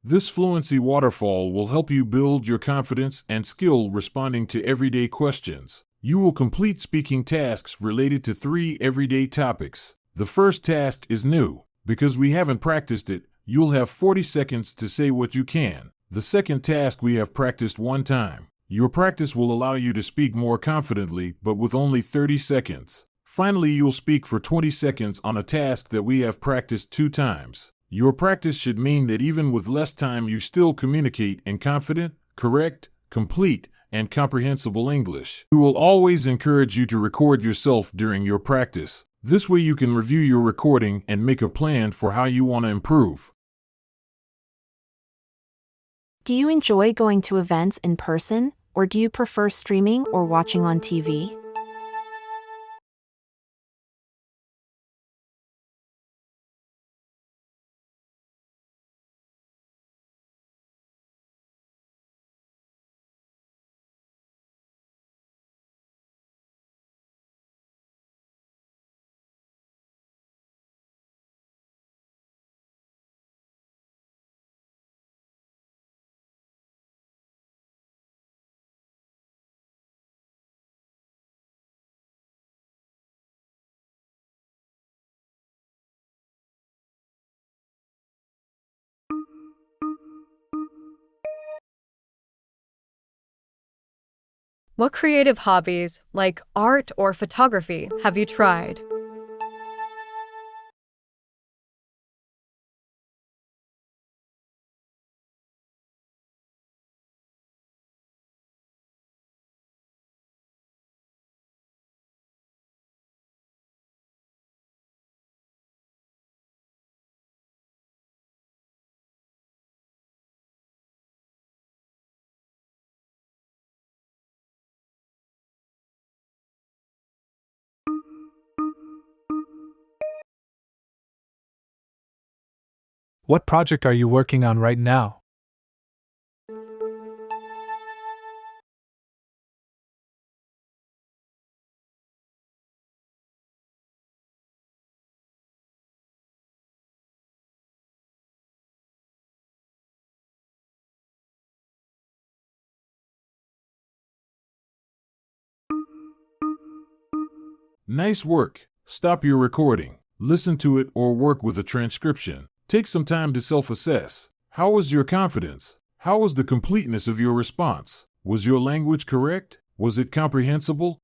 This Fluency Waterfall will help you build your confidence and skill responding to everyday questions. You will complete speaking tasks related to 3 everyday topics. The first task is new. Because we haven't practiced it, you'll have 40 seconds to say what you can. The second task we have practiced 1 time. Your practice will allow you to speak more confidently, but with only 30 seconds. Finally, you'll speak for 20 seconds on a task that we have practiced 2 times. Your practice should mean that even with less time, you still communicate in confident, correct, complete, and comprehensible English. We will always encourage you to record yourself during your practice. This way you can review your recording and make a plan for how you want to improve. Do you enjoy going to events in person, or do you prefer streaming or watching on TV? What creative hobbies, like art or photography, have you tried? What project are you working on right now? Nice work. Stop your recording. Listen to it or work with a transcription. Take some time to self-assess. How was your confidence? How was the completeness of your response? Was your language correct? Was it comprehensible?